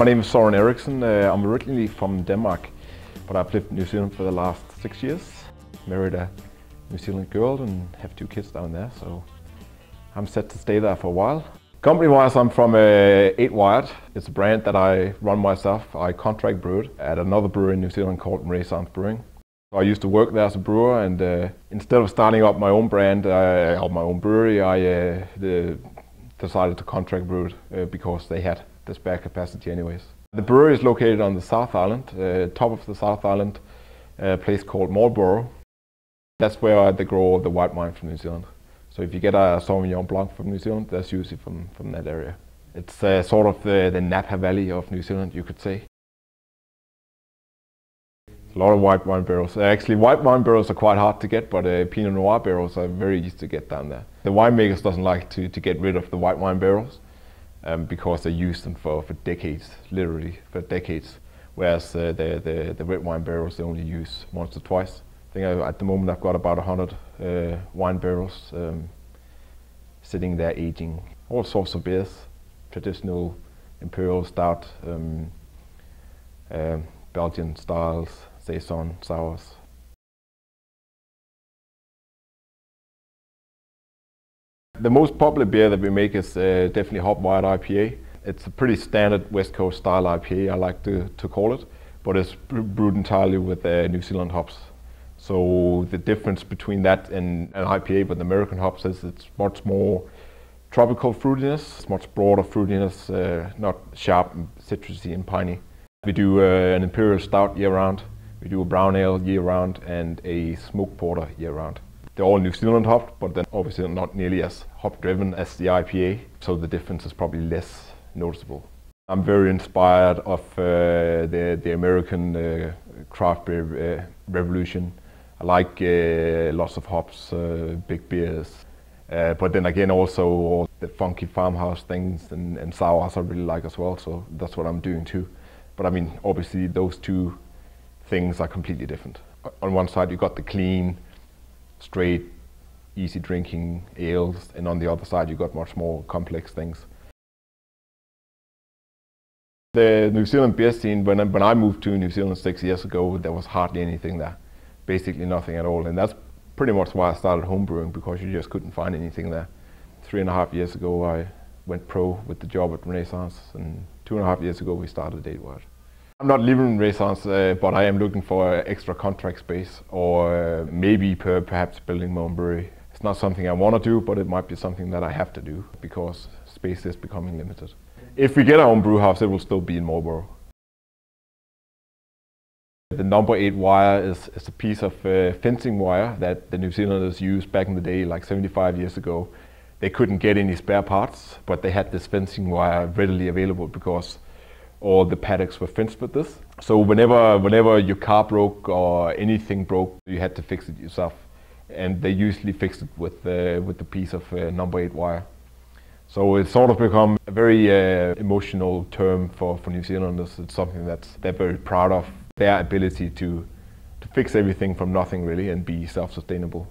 My name is Søren Eriksen. I'm originally from Denmark, but I've lived in New Zealand for the last 6 years. Married a New Zealand girl and have 2 kids down there, so I'm set to stay there for a while. Company-wise, I'm from 8 Wired. It's a brand that I run myself. I contract brewed at another brewery in New Zealand called Zealand Brewing. I used to work there as a brewer, and instead of starting up my own brand, my own brewery, I decided to contract brew it because they had the spare capacity anyways. The brewery is located on the South Island, top of the South Island, a place called Marlborough. That's where they grow the white wine from New Zealand. So if you get a Sauvignon Blanc from New Zealand, that's usually from that area. It's sort of the Napa Valley of New Zealand, you could say. A lot of white wine barrels. Actually, white wine barrels are quite hard to get, but Pinot Noir barrels are very easy to get down there. The winemakers doesn't like to get rid of the white wine barrels because they use them for decades, literally for decades. Whereas the red wine barrels they only use once or twice. I think at the moment I've got about 100 wine barrels sitting there aging all sorts of beers, traditional imperial stout, Belgian styles, saison, sours. The most popular beer that we make is definitely Hop Wired IPA. It's a pretty standard West Coast style IPA, I like to call it, but it's brewed entirely with New Zealand hops. So the difference between that and an IPA with American hops is it's much more tropical fruitiness, it's much broader fruitiness, not sharp and citrusy and piney. We do an imperial stout year round, we do a brown ale year round, and a smoked porter year round. They're all New Zealand hopped, but then obviously not nearly as hop driven as the IPA, so the difference is probably less noticeable. I'm very inspired of the American craft beer revolution. I like lots of hops, big beers, but then again also all the funky farmhouse things and sours I really like as well, so that's what I'm doing too. But I mean, obviously those two things are completely different. On one side you got the clean, straight, easy drinking ales, and on the other side you got much more complex things. The New Zealand beer scene, when I moved to New Zealand 6 years ago, there was hardly anything there. Basically nothing at all, and that's pretty much why I started homebrewing, because you just couldn't find anything there. 3.5 years ago I went pro with the job at Renaissance, and 2.5 years ago we started 8 Wired. I'm not leaving Renaissance, but I am looking for extra contract space, or maybe perhaps building my own brewery. It's not something I want to do, but it might be something that I have to do, because space is becoming limited. If we get our own brew house, it will still be in Marlborough. The number 8 wire is a piece of fencing wire that the New Zealanders used back in the day, like 75 years ago. They couldn't get any spare parts, but they had this fencing wire readily available because all the paddocks were fenced with this. So whenever your car broke or anything broke, you had to fix it yourself. And they usually fixed it with the piece of number 8 wire. So it's sort of become a very emotional term for New Zealanders. It's something that they're very proud of, their ability to fix everything from nothing really and be self-sustainable.